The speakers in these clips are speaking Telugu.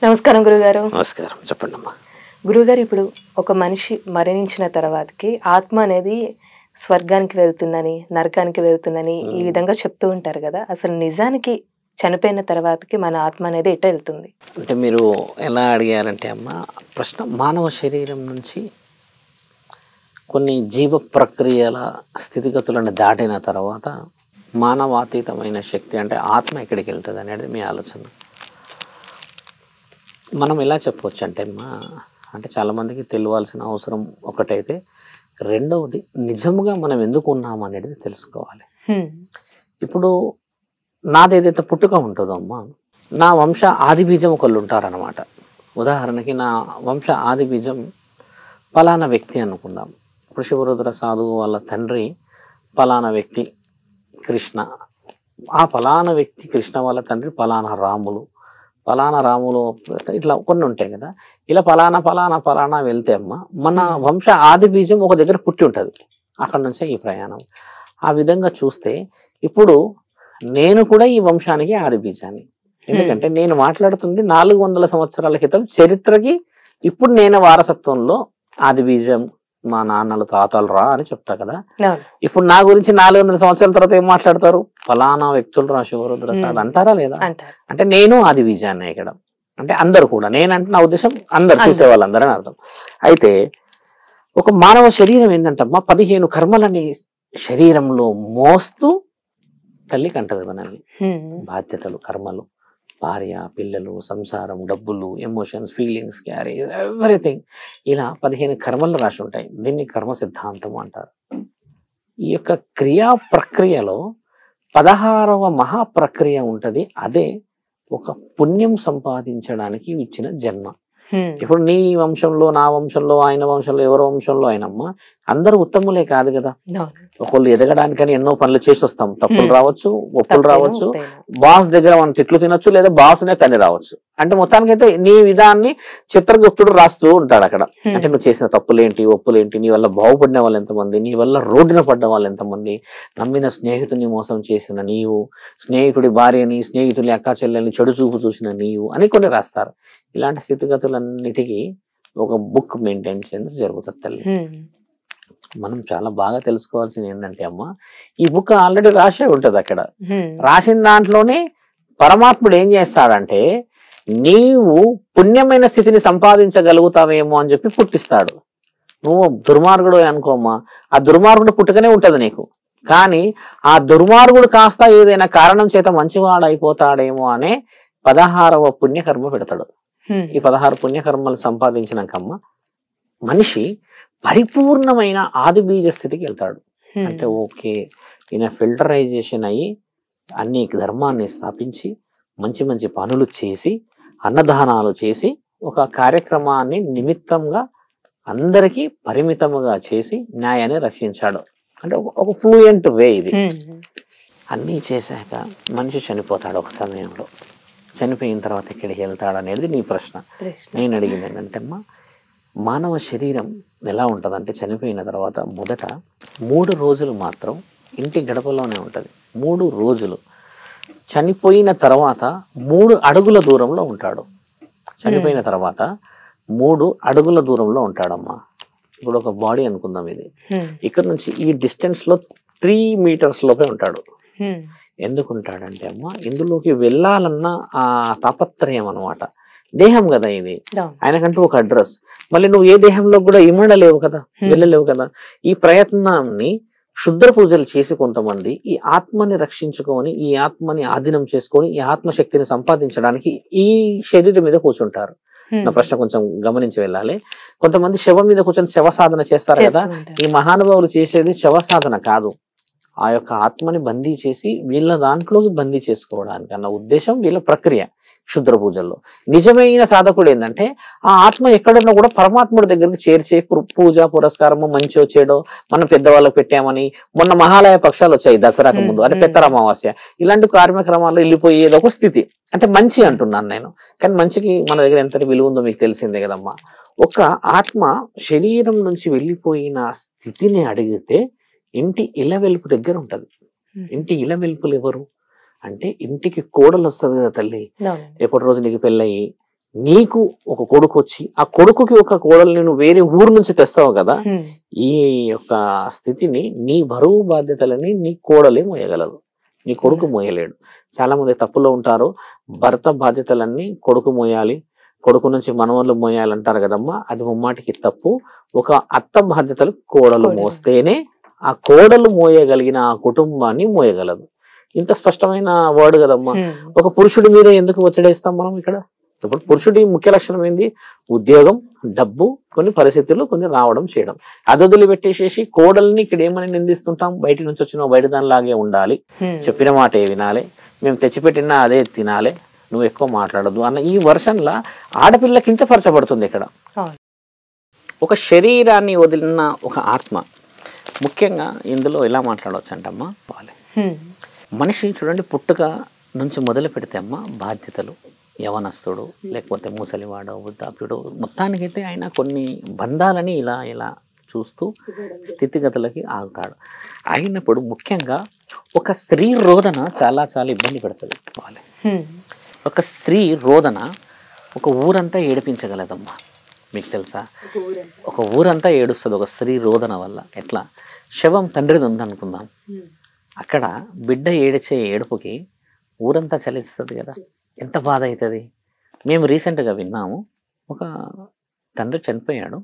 నమస్కారం గురుగారు. నమస్కారం, చెప్పండి అమ్మా. గురుగారు, ఇప్పుడు ఒక మనిషి మరణించిన తర్వాతకి ఆత్మ అనేది స్వర్గానికి వెళ్తుందని, నరకానికి వెళ్తుందని ఈ విధంగా చెప్తూ ఉంటారు కదా. అసలు నిజానికి చనిపోయిన తర్వాతకి మన ఆత్మ అనేది ఎట్లా వెళ్తుంది? అంటే మీరు ఎలా అడిగారంటే అమ్మ, ప్రశ్న మానవ శరీరం నుంచి కొన్ని జీవ ప్రక్రియల స్థితిగతులను దాటిన తర్వాత మానవాతీతమైన శక్తి అంటే ఆత్మ ఎక్కడికి వెళ్తుంది అనేది మీ ఆలోచన. మనం ఎలా చెప్పవచ్చు అంటే అమ్మా, అంటే చాలామందికి తెలియాల్సిన అవసరం ఒకటైతే, రెండవది నిజముగా మనం ఎందుకు ఉన్నాం అనేది తెలుసుకోవాలి. ఇప్పుడు నాది ఏదైతే పుట్టుక ఉంటుందో అమ్మా, నా వంశ ఆది బీజం ఒకళ్ళు ఉంటారనమాట. ఉదాహరణకి నా వంశ ఆది బీజం పలానా వ్యక్తి అనుకుందాం. ఇప్పుడు శివరుద్ర సాధువు వాళ్ళ తండ్రి పలానా వ్యక్తి కృష్ణ, ఆ పలానా వ్యక్తి కృష్ణ వాళ్ళ తండ్రి పలానా రాములు, పలానా రాములు, ఇట్లా కొన్ని ఉంటాయి కదా. ఇలా పలానా పలానా పలానా వెళ్తే అమ్మ, మన వంశ ఆది బీజం ఒక దగ్గర పుట్టి ఉంటుంది. అక్కడ నుంచే ఈ ప్రయాణం. ఆ విధంగా చూస్తే ఇప్పుడు నేను కూడా ఈ వంశానికి ఆది బీజాన్ని. ఎందుకంటే నేను మాట్లాడుతుంది 400 సంవత్సరాల క్రితం చరిత్రకి. ఇప్పుడు నేను వారసత్వంలో ఆది బీజం మా నాన్నలు తాతలు రా అని చెప్తా కదా. ఇప్పుడు నా గురించి 400 సంవత్సరాల తర్వాత ఏం మాట్లాడతారు? ఫలానా వ్యక్తులు రా శివరుద్ర సార్ అంటారా లేదా? అంటే నేను ఆది బీజాన్ని ఇక్కడ. అంటే అందరు కూడా, నేనంటే నా ఉద్దేశం అందరు, చూసే వాళ్ళందరూ అని అర్థం. అయితే ఒక మానవ శరీరం ఏంటంటమ్మా, 15 కర్మలని శరీరంలో మోస్తూ తల్లి కంటది మనల్ని. బాధ్యతలు, కర్మలు, భార్య, పిల్లలు, సంసారం, డబ్బులు, ఎమోషన్స్, ఫీలింగ్స్, క్యారీ, ఎవ్రీథింగ్. ఇలా 15 కర్మలు రాసి ఉంటాయి. దీన్ని కర్మ సిద్ధాంతం అంటారు. ఈ యొక్క క్రియా ప్రక్రియలో 16వ మహాప్రక్రియ ఉంటది. అదే ఒక పుణ్యం సంపాదించడానికి ఇచ్చిన జన్మ. ఇప్పుడు నీ వంశంలో, నా వంశంలో, ఆయన వంశంలో, ఎవరి వంశంలో అయినమ్మా, అందరూ ఉత్తములే కాదు కదా. ఒకళ్ళు ఎదగడానికని ఎన్నో పనులు చేసి వస్తాం. తప్పులు రావచ్చు, ఒప్పులు రావచ్చు, బాస్ దగ్గర మనం తిట్లు తినొచ్చు, లేదా బాస్నే తని రావచ్చు. అంటే మొత్తానికైతే నీ విధాన్ని చిత్రగుప్తుడు రాస్తూ ఉంటాడు అక్కడ. అంటే నువ్వు చేసిన తప్పులేంటి, ఒప్పులేంటి, నీ వల్ల బాగుపడిన వాళ్ళు ఎంతమంది, నీ వల్ల రోడ్డున పడ్డ వాళ్ళు ఎంతమంది, నమ్మిన స్నేహితుని మోసం చేసిన నీవు, స్నేహితుడి భార్యని, స్నేహితుని అక్కా చెల్లెల్ని చెడు చూపు చూసిన నీవు అని కొన్ని రాస్తారు. ఇలాంటి స్థితిగతులన్నిటికీ ఒక బుక్ మెయింటెనెన్స్ జరుగుతుంది తల్లి. మనం చాలా బాగా తెలుసుకోవాల్సింది ఏంటంటే అమ్మ, ఈ బుక్ ఆల్రెడీ రాసే ఉంటది అక్కడ. రాసిన దాంట్లోనే పరమాత్ముడు ఏం చేస్తాడంటే, నీవు పుణ్యమైన స్థితిని సంపాదించగలుగుతావేమో అని చెప్పి పుట్టిస్తాడు. నువ్వు దుర్మార్గుడు అనుకోమ్మా, ఆ దుర్మార్గుడు పుట్టుకనే ఉంటది నీకు. కానీ ఆ దుర్మార్గుడు కాస్త ఏదైనా కారణం చేత మంచివాడు అయిపోతాడేమో అనే 16వ పుణ్యకర్మ పెడతాడు. ఈ 16 పుణ్యకర్మలు సంపాదించినాకమ్మ మనిషి పరిపూర్ణమైన ఆది బీజ స్థితికి వెళ్తాడు. అంటే ఓకే, ఈయన ఫిల్టరైజేషన్ అయ్యి అన్ని ధర్మాన్ని స్థాపించి మంచి మంచి పనులు చేసి అన్నదానాలు చేసి ఒక కార్యక్రమాన్ని నిమిత్తంగా అందరికీ పరిమితముగా చేసి న్యాయాన్ని రక్షించాడు. అంటే ఒక ఫ్లూయెంట్ వే ఇది. అన్నీ చేశాక మనిషి చనిపోతాడు. ఒక సమయంలో చనిపోయిన తర్వాత ఎక్కడికి వెళ్తాడు అనేది నీ ప్రశ్న. నేను అడిగింది ఏంటంటే అమ్మా, మానవ శరీరం ఎలా ఉంటుందంటే చనిపోయిన తర్వాత మొదట 3 రోజులు మాత్రం ఇంటి గడపలోనే ఉంటుంది. 3 రోజులు. చనిపోయిన తర్వాత 3 అడుగుల దూరంలో ఉంటాడు. చనిపోయిన తర్వాత 3 అడుగుల దూరంలో ఉంటాడమ్మా. ఇప్పుడు ఒక బాడీ అనుకుందాం, ఇది ఇక్కడ నుంచి ఈ డిస్టెన్స్ లో 3 మీటర్స్ లోపే ఉంటాడు. ఎందుకు ఉంటాడంటే అమ్మా, ఇందులోకి వెళ్ళాలన్న ఆ తాపత్రయం అనమాట. దేహం కదా ఇది, ఆయనకంటూ ఒక అడ్రస్. మళ్ళీ నువ్వు ఏ దేహంలో కూడా ఇమ్మడలేవు కదా, వెళ్ళలేవు కదా. ఈ ప్రయత్నాన్ని శుద్ర పూజలు చేసి కొంతమంది ఈ ఆత్మని రక్షించుకొని, ఈ ఆత్మని ఆధీనం చేసుకొని, ఈ ఆత్మశక్తిని సంపాదించడానికి ఈ శరీరం మీద కూర్చుంటారు. నా ప్రశ్న కొంచెం గమనించి వెళ్ళాలి. కొంతమంది శవం మీద కూర్చొని శవ సాధన చేస్తారు కదా. ఈ మహానుభావులు చేసేది శవ సాధన కాదు, ఆ యొక్క ఆత్మని బందీ చేసి వీళ్ళ దాంట్లోకి బందీ చేసుకోవడానికి అన్న ఉద్దేశం వీళ్ళ ప్రక్రియ క్షుద్ర పూజల్లో. నిజమైన సాధకుడు ఏంటంటే ఆ ఆత్మ ఎక్కడున్నా కూడా పరమాత్ముడి దగ్గరికి చేర్చే పూజ పురస్కారము, మంచో చెడో మనం పెద్దవాళ్ళకి పెట్టామని. మొన్న మహాలయ పక్షాలు వచ్చాయి దసరాకు ముందు, అంటే పెత్తర అమావాస్య, ఇలాంటి కార్యక్రమాల్లో వెళ్ళిపోయేది ఒక స్థితి. అంటే మంచి అంటున్నాను నేను, కానీ మంచికి మన దగ్గర ఎంత విలువ ఉందో మీకు తెలిసిందే కదమ్మా. ఒక ఆత్మ శరీరం నుంచి వెళ్ళిపోయిన స్థితిని అడిగితే ఇంటి ఇలవెలుపు దగ్గర ఉంటది. ఇంటి ఇలవెలుపులు ఎవరు అంటే ఇంటికి కోడలు వస్తుంది కదా తల్లి. రేపటి రోజు నీకు పెళ్ళయి నీకు ఒక కొడుకు వచ్చి ఆ కొడుకుకి ఒక కోడల్ని నువ్వు వేరే ఊరు నుంచి తెస్తావు కదా, ఈ యొక్క స్థితిని నీ బరువు బాధ్యతలని నీ కోడలే మోయగలదు, నీ కొడుకు మోయలేడు. చాలా మంది తప్పులో ఉంటారు, భర్త బాధ్యతలన్నీ కొడుకు మోయాలి, కొడుకు నుంచి మనవళ్ళు మోయాలంటారు కదమ్మా. అది ముమ్మాటికి తప్పు. ఒక అత్త బాధ్యతలు కోడలు మోస్తేనే ఆ కోడలు మోయగలిగిన ఆ కుటుంబాన్ని మోయగలదు. ఇంత స్పష్టమైన వర్డ్ కదమ్మా. ఒక పురుషుడి మీద ఎందుకు ఒత్తిడేస్తాం మనం ఇక్కడ? ఇప్పుడు పురుషుడి ముఖ్య లక్షణం ఏంది? ఉద్యోగం, డబ్బు, కొన్ని పరిస్థితులు కొన్ని రావడం చేయడం. అది వదిలిపెట్టేసేసి కోడల్ని ఇక్కడ ఏమని నిందిస్తుంటాం? బయట నుంచి వచ్చిన బయట దానిలాగే ఉండాలి, చెప్పిన మాట వినాలి, మేము తెచ్చిపెట్టినా అదే తినాలి, నువ్వు ఎక్కువ మాట్లాడద్దు అన్న ఈ వర్షన్లా ఆడపిల్ల కించపరచబడుతుంది ఇక్కడ. ఒక శరీరాన్ని వదిలిన ఒక ఆత్మ. ముఖ్యంగా ఇందులో ఎలా మాట్లాడవచ్చు అంటమ్మా, మనిషి చూడండి పుట్టుక నుంచి మొదలు పెడితే అమ్మ బాధ్యతలు, యవనస్తుడు లేకపోతే ముసలివాడు, వృద్ధాప్యుడు, మొత్తానికైతే ఆయన కొన్ని బంధాలని ఇలా ఇలా చూస్తూ స్థితిగతులకి ఆగుతాడు. అయినప్పుడు ముఖ్యంగా ఒక స్త్రీ రోదన చాలా చాలా ఇబ్బంది పెడుతుంది. ఒక స్త్రీ రోదన ఒక ఊరంతా ఏడిపించగలదమ్మా. మీకు తెలుసా? ఒక ఊరంతా ఏడుస్తుంది ఒక స్త్రీ రోదన వల్ల. ఎట్లా? శవం తండ్రిది ఉందనుకుందాం, అక్కడ బిడ్డ ఏడిచే ఏడుపుకి ఊరంతా చలిస్తుంది కదా, ఎంత బాధ అవుతుంది. మేము రీసెంట్గా విన్నాము, ఒక తండ్రి చనిపోయాడు,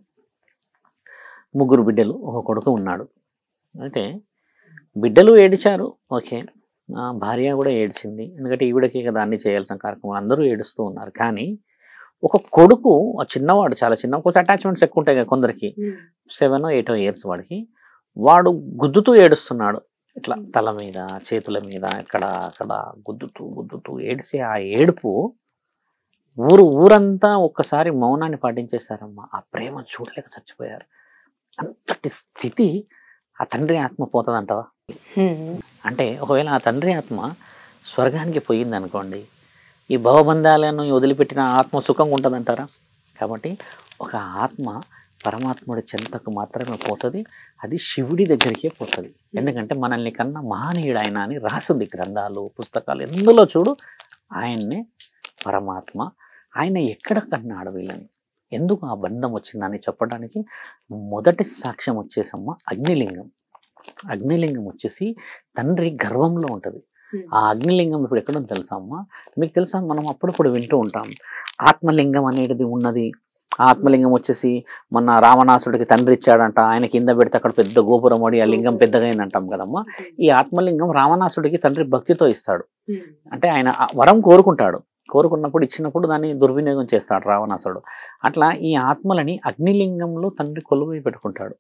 3 బిడ్డలు, ఒక కొడుకు ఉన్నాడు. అయితే బిడ్డలు ఏడిచారు, ఓకే, భార్య కూడా ఏడ్చింది, ఎందుకంటే ఈవిడకి కదా అన్ని చేయాల్సిన కార్యక్రమాలు, అందరూ ఏడుస్తూ ఉన్నారు. కానీ ఒక కొడుకు, చిన్నవాడు, చాలా చిన్న, కొంచెం అటాచ్మెంట్స్ ఎక్కువ ఉంటాయి కదా కొందరికి, 7 or 8 years వాడికి, వాడు గుద్దుతూ ఏడుస్తున్నాడు. ఇట్లా తల మీద, చేతుల మీద, ఇక్కడ అక్కడ గుద్దుతూ ఏడిచి ఆ ఏడుపు ఊరంతా ఒక్కసారి మౌనాన్ని పాటించేశారమ్మా. ఆ ప్రేమ చూడలేక చచ్చిపోయారు. అంతటి స్థితి ఆ తండ్రి ఆత్మ పోతుందంటవా? అంటే ఒకవేళ ఆ తండ్రి ఆత్మ స్వర్గానికి పోయింది అనుకోండి, ఈ భవబంధాలను వదిలిపెట్టిన ఆత్మ సుఖంగా ఉంటుందంటారా? కాబట్టి ఒక ఆత్మ పరమాత్ముడి చెంతకు మాత్రమే పోతుంది, అది శివుడి దగ్గరికే పోతుంది. ఎందుకంటే మనల్ని కన్నా మహనీయుడు ఆయన అని రాసింది గ్రంథాలు, పుస్తకాలు, ఎందులో చూడు ఆయన్నే పరమాత్మ. ఆయన ఎక్కడ కన్నాడు వీళ్ళని, ఎందుకు ఆ బంధం వచ్చిందని చెప్పడానికి మొదటి సాక్ష్యం వచ్చేసమ్మ అగ్నిలింగం. అగ్నిలింగం వచ్చేసి తండ్రి గర్వంలో ఉంటుంది. ఆ అగ్నిలింగం ఇప్పుడు ఎక్కడో తెలుసా అమ్మ? మీకు తెలుసా, మనం అప్పుడప్పుడు వింటూ ఉంటాం ఆత్మలింగం అనేది ఉన్నది. ఆత్మలింగం వచ్చేసి మొన్న రావణాసుడికి తండ్రి ఇచ్చాడంట, ఆయన కింద పెడితే అక్కడ పెద్ద గోపురం పడి ఆ లింగం పెద్దగా అయిందంటాం కదమ్మా. ఈ ఆత్మలింగం రావణాసుడికి తండ్రి భక్తితో ఇస్తాడు. అంటే ఆయన వరం కోరుకుంటాడు, కోరుకున్నప్పుడు ఇచ్చినప్పుడు దాన్ని దుర్వినియోగం చేస్తాడు రావణాసుడు. అట్లా ఈ ఆత్మలని అగ్నిలింగంలో తండ్రి కొలువై పెట్టుకుంటాడు.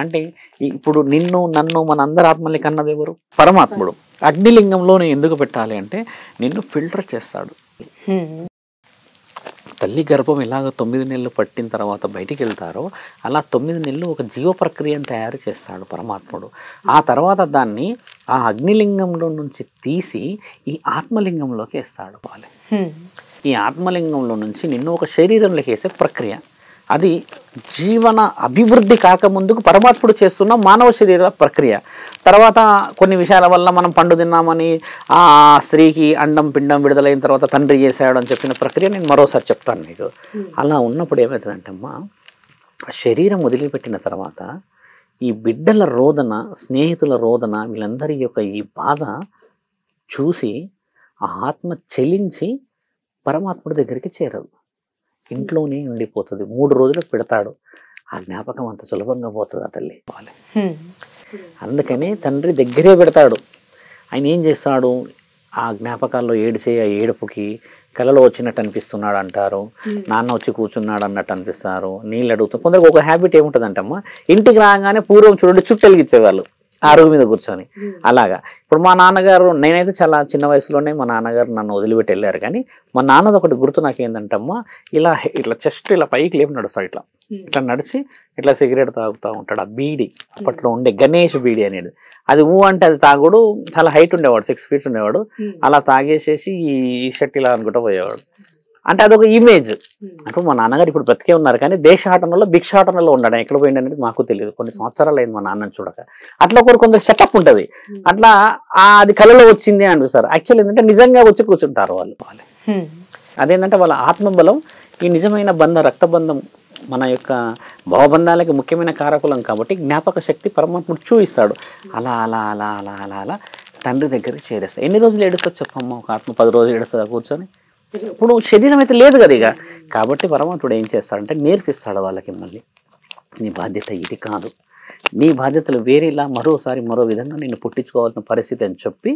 అంటే ఇప్పుడు నిన్ను నన్ను మన అందరి ఆత్మల్ని కన్నది ఎవరు? పరమాత్ముడు. అగ్నిలింగంలోనే ఎందుకు పెట్టాలి అంటే నిన్ను ఫిల్టర్ చేస్తాడు. తల్లి గర్భం ఎలాగ 9 నెలలు పట్టిన తర్వాత బయటికి వెళ్తారో అలా 9 నెలలు ఒక జీవ ప్రక్రియను తయారు చేస్తాడు పరమాత్ముడు. ఆ తర్వాత దాన్ని ఆ అగ్నిలింగంలో నుంచి తీసి ఈ ఆత్మలింగంలోకి వేస్తాడు. ఈ ఆత్మలింగంలో నుంచి నిన్ను ఒక శరీరంలోకి వేసే ప్రక్రియ. అది జీవన అభివృద్ధి కాకముందుకు పరమాత్ముడు చేస్తున్న మానవ శరీర ప్రక్రియ. తర్వాత కొన్ని విషయాల వల్ల మనం పండు తిన్నామని ఆ స్త్రీకి అండం పిండం విడుదలైన తర్వాత తండ్రి చేశాడు అని చెప్పిన ప్రక్రియ నేను మరోసారి చెప్తాను మీకు. అలా ఉన్నప్పుడు ఏమవుతుందంటే అమ్మా, శరీరం వదిలిపెట్టిన తర్వాత ఈ బిడ్డల రోదన, స్నేహితుల రోదన, వీళ్ళందరి యొక్క ఈ బాధ చూసి ఆ ఆత్మ చెలించి పరమాత్ముడి దగ్గరికి చేరదు, ఇంట్లోనే ఉండిపోతుంది. 3 రోజులకు పెడతాడు. ఆ జ్ఞాపకం అంత సులభంగా పోతుంది ఆ తల్లి. అందుకని తండ్రి దగ్గరే పెడతాడు. ఆయన ఏం చేస్తాడు, ఆ జ్ఞాపకాల్లో ఏడిచే ఆ ఏడుపుకి కలలో వచ్చినట్టు అనిపిస్తున్నాడు అంటారు, నాన్న వచ్చి కూర్చున్నాడు అన్నట్టు అనిపిస్తారు, నీళ్ళు అడుగుతారు. కొందరికి ఒక హ్యాబిట్ ఏముంటుందంటమ్మా, ఇంటికి రాగానే పూర్వం చూడండి చుట్టూ వెలిగించేవాళ్ళు అరుగు మీద కూర్చొని. అలాగా ఇప్పుడు మా నాన్నగారు, నేనైతే చాలా చిన్న వయసులోనే మా నాన్నగారు నన్ను వదిలిపెట్టి వెళ్ళారు. కానీ మా నాన్నది ఒకటి గుర్తు నాకు ఏంటంటమ్మా, ఇట్లా చెస్ట్ ఇలా పైకి లేపి నడుస్తాడు, ఇట్లా నడిచి ఇట్లా సిగరెట్ తాగుతూ ఉంటాడు. ఆ బీడి అప్పట్లో ఉండే గణేష్ బీడి అనేది, అది అంటే అది తాగుడు. చాలా హైట్ ఉండేవాడు, 6 feet ఉండేవాడు. అలా తాగేసేసి ఈ షర్ట్ ఇలా అనుకుంటూ పోయేవాడు. అంటే అదొక ఇమేజ్. అంటే మా నాన్నగారు ఇప్పుడు బ్రతికే ఉన్నారు, కానీ దేశాటనలో భిక్షాటనలో ఉన్నాడు. ఎక్కడ పోయింది అనేది మాకు తెలియదు, కొన్ని సంవత్సరాలు అయింది మా నాన్నని చూడక. అట్లా కొందరు సెటప్ ఉంటుంది. అట్లా అది కళలో వచ్చింది అని సార్. యాక్చువల్ ఏంటంటే నిజంగా వచ్చి కూర్చుంటారు వాళ్ళు. అదేంటంటే వాళ్ళ ఆత్మబలం ఈ నిజమైన రక్తబంధం మన యొక్క భావబంధాలకి ముఖ్యమైన కారకులం కాబట్టి జ్ఞాపక శక్తి పరమాత్ముడు చూపిస్తాడు. అలా అలా అలా అలా అలా అలా తండ్రి దగ్గరికి చేరేస్తాడు. ఎన్ని రోజులు ఏడుస్తుంది చెప్పమ్మ? ఒక ఆత్మ 10 రోజులు ఏడుస్తుందా కూర్చొని? ఇప్పుడు శరీరం అయితే లేదు కదా ఇక. కాబట్టి పరమాత్ముడు ఏం చేస్తాడంటే నేర్పిస్తాడు వాళ్ళకి, మళ్ళీ నీ బాధ్యత ఇది కాదు, నీ బాధ్యతలు వేరేలా మరోసారి మరో విధంగా నేను పుట్టించుకోవాల్సిన పరిస్థితి అని చెప్పి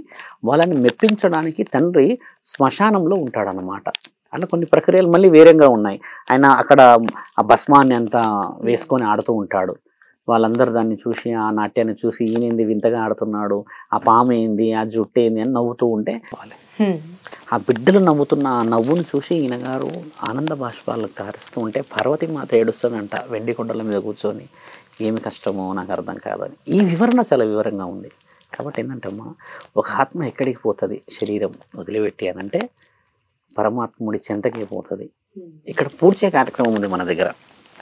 వాళ్ళని మెప్పించడానికి తండ్రి శ్మశానంలో ఉంటాడనమాట. అట్లా కొన్ని ప్రక్రియలు మళ్ళీ వేరేగా ఉన్నాయి. ఆయన అక్కడ ఆ భస్మాన్ని అంతా వేసుకొని ఆడుతూ ఉంటాడు. వాళ్ళందరూ దాన్ని చూసి, ఆ నాట్యాన్ని చూసి, ఈయనేంది వింతగా ఆడుతున్నాడు, ఆ పాము ఏంది, ఆ జుట్టు ఏంది అని నవ్వుతూ ఉంటే ఆ బిడ్డలు నవ్వుతున్న ఆ నవ్వును చూసి ఈయన గారు ఆనంద బాష్పాలకు కారుస్తూ ఉంటే పార్వతీ మాత ఏడుస్తుందంట వెండి కొండల మీద కూర్చొని. ఏమి కష్టమో నాకు అర్థం కాదని. ఈ వివరణ చాలా వివరంగా ఉంది. కాబట్టి ఏంటంటే అమ్మా, ఒక ఆత్మ ఎక్కడికి పోతుంది శరీరం వదిలిపెట్టి అనంటే పరమాత్ముడి చెంతకే పోతుంది. ఇక్కడ పూడ్చే కార్యక్రమం ఉంది మన దగ్గర.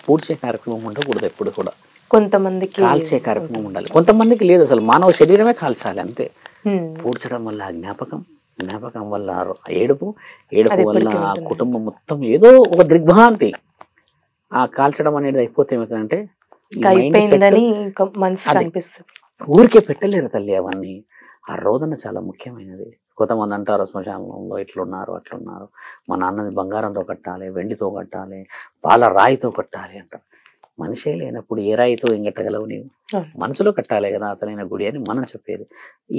పూడ్చే కార్యక్రమం ఉండకూడదు ఎప్పుడు కూడా. కొంతమందికి కాల్చే కార్యక్రమం ఉండాలి, కొంతమందికి లేదు. అసలు మానవ శరీరమే కాల్చాలి అంతే. పూడ్చడం వల్ల జ్ఞాపకం, జ్ఞాపకం వల్ల ఏడుపు, ఏడుపు వల్ల ఆ కుటుంబం మొత్తం ఏదో ఒక దిగ్భ్రాంతి. ఆ కాల్చడం అనేది అయిపోతే ఏమవుతుందంటే ఊరికే పెట్టలేరు తల్లి అవన్నీ. ఆ రోదన చాలా ముఖ్యమైనది. కొంతమంది అంటారు శ్మశానంలో ఇట్లున్నారు అట్లున్నారు, మా నాన్నని బంగారంతో కట్టాలి, వెండితో కట్టాలి, పాల రాయితో కట్టాలి అంటారు. మనిషే లేనప్పుడు ఏ రాయితో ఏం కట్టగలవు నీవు? మనసులో కట్టాలి కదా అసలైన గుడి అని మనం చెప్పేది.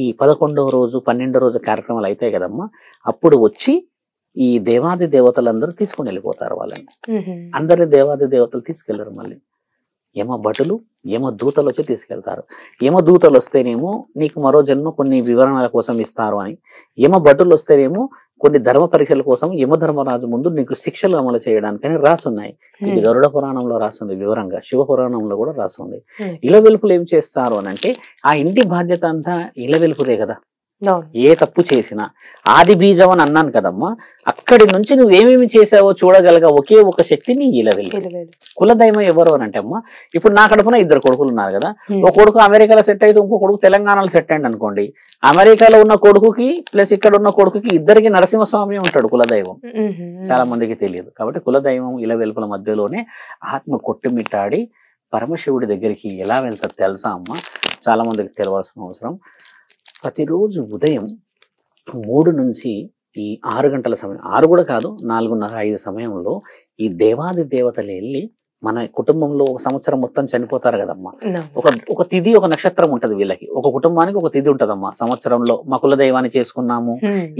ఈ 11వ రోజు 12వ రోజు కార్యక్రమాలు అవుతాయి కదమ్మా, అప్పుడు వచ్చి ఈ దేవాది దేవతలందరూ తీసుకొని వెళ్ళిపోతారు వాళ్ళని. అందరి దేవాది దేవతలు తీసుకెళ్లరు. మళ్ళీ యమ భటులు, యమ దూతలు వచ్చి తీసుకెళ్తారు. యమ దూతలు వస్తేనేమో నీకు మరో జన్మ కొన్ని వివరణల కోసం ఇస్తారు అని, యమ భటులు వస్తేనేమో కొన్ని ధర్మ పరీక్షల కోసం యమధర్మరాజు ముందు నీకు శిక్షలు అమలు చేయడానికని రాసున్నాయి. ఇది గరుడ పురాణంలో రాసింది వివరంగా, శివ పురాణంలో కూడా రాసింది. ఇలవెలుపులు ఏం చేస్తారు అని అంటే ఆ ఇంటి బాధ్యత అంతా ఇలవెలుపుదే కదా. ఏ తప్పు చేసినా ఆది బీజం అని అన్నాను కదమ్మా, అక్కడి నుంచి నువ్వేమేమి చేసావో చూడగలగా ఒకే ఒక శక్తి నీ ఇలవెలుపు. కులదైవం ఎవరు అని అంటే అమ్మా, ఇప్పుడు నా కడుపున 2 కొడుకులు ఉన్నారు కదా. ఒక కొడుకు అమెరికాలో సెట్ అయితే ఇంకో కొడుకు తెలంగాణలో సెట్ అయ్యండి అనుకోండి. అమెరికాలో ఉన్న కొడుకుకి ప్లస్ ఇక్కడ ఉన్న కొడుకుకి ఇద్దరికి నరసింహస్వామి ఉంటాడు కులదైవం. చాలా మందికి తెలియదు. కాబట్టి కులదైవం ఇలవెలుపుల మధ్యలోనే ఆత్మ కొట్టుమిట్టాడి పరమశివుడి దగ్గరికి ఎలా వెళ్తారు తెలుసా అమ్మ? చాలా మందికి తెలవాల్సిన అవసరం. ప్రతిరోజు ఉదయం 3 నుంచి ఈ 6 గంటల సమయం, 6 కూడా కాదు 4:30, 5 సమయంలో ఈ దేవాది దేవతలు వెళ్ళి మన కుటుంబంలో ఒక సంవత్సరం మొత్తం చనిపోతారు కదమ్మా. ఒక తిథి, ఒక నక్షత్రం ఉంటది వీళ్ళకి. ఒక కుటుంబానికి ఒక తిథి ఉంటదమ్మా సంవత్సరంలో. మా కులదైవాన్ని చేసుకున్నాము,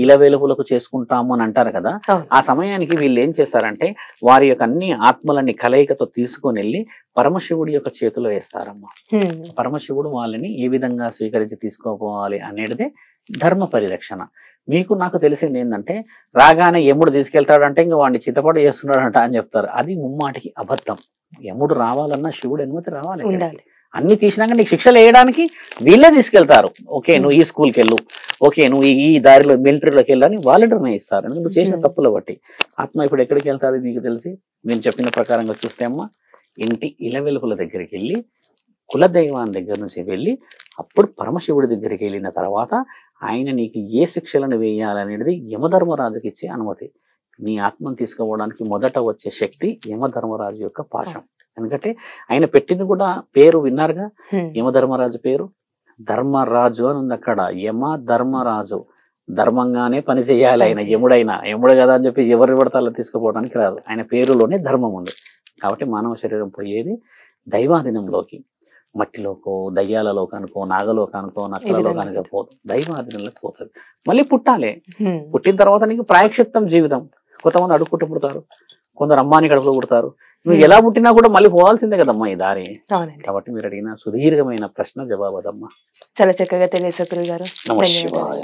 ఇలవేలుపులకు చేసుకుంటాము అని అంటారు కదా. ఆ సమయానికి వీళ్ళు ఏం చేస్తారంటే వారి యొక్క అన్ని ఆత్మలన్నీ కలయికతో తీసుకొని వెళ్ళి పరమశివుడి యొక్క చేతిలో వేస్తారమ్మా. పరమశివుడు వాళ్ళని ఏ విధంగా స్వీకరించి తీసుకోపోవాలి అనేదే ధర్మ పరిరక్షణ. మీకు నాకు తెలిసింది ఏంటంటే రాగానే యముడు తీసుకెళ్తాడంటే ఇంకా వాడిని చిత్తపాటు చేస్తున్నాడంట అని చెప్తారు. అది ముమ్మాటికి అబద్ధం. యముడు రావాలన్నా శివుడు అనుమతి రావాలి. అన్ని తీసినాక నీకు శిక్షలు వేయడానికి వీళ్ళే తీసుకెళ్తారు. ఓకే నువ్వు ఈ స్కూల్కి వెళ్ళు, ఓకే నువ్వు ఈ దారిలో మిలిటరీలోకి వెళ్ళని వాళ్ళు నిర్ణయిస్తారు. నువ్వు చేసిన తప్పులు బట్టి. ఆత్మ ఇప్పుడు ఎక్కడికి వెళ్తారు నీకు తెలిసి నేను చెప్పిన ప్రకారంగా చూస్తే అమ్మ, ఇంటి ఇలవెలుపుల దగ్గరికి వెళ్ళి కులదైవాన్ని దగ్గర నుంచి వెళ్ళి అప్పుడు పరమశివుడి దగ్గరికి వెళ్ళిన తర్వాత ఆయన నీకు ఏ శిక్షలను వేయాలనేది యమధర్మరాజుకి ఇచ్చే అనుమతి. నీ ఆత్మను తీసుకోవడానికి మొదట వచ్చే శక్తి యమధర్మరాజు యొక్క పాశం. ఎందుకంటే ఆయన పెట్టింది కూడా పేరు విన్నారుగా, యమధర్మరాజు పేరు ధర్మరాజు అని ఉంది అక్కడ. యమ ధర్మరాజు, ధర్మంగానే పని చేయాలి ఆయన. యముడు కదా అని చెప్పి ఎవరి పడతాలో తీసుకుపోవడానికి రాదు. ఆయన పేరులోనే ధర్మం ఉంది. కాబట్టి మానవ శరీరం పోయేది దైవాధీనంలోకి, మట్టిలోకో దయ్యాలలోకానికో నాగలోకానికో నక్కలలోకానికో పోదు, దైవాధీనంలోకి పోతుంది. మళ్ళీ పుట్టాలి. పుట్టిన తర్వాత నీకు ప్రాయశ్చిత్తం జీవితం. కొంతమంది అడుక్కుంటూ పుడతారు, కొందరు అమ్మాని కడుపులో పుడతారు. నువ్వు ఎలా పుట్టినా కూడా మళ్ళీ పోవాల్సిందే కదమ్మా ఈ దారి. కాబట్టి మీరు అడిగిన సుదీర్ఘమైన ప్రశ్న జవాబు అదమ్మా. చాలా చక్కగా తెలియదు గారు. నమః శివాయ.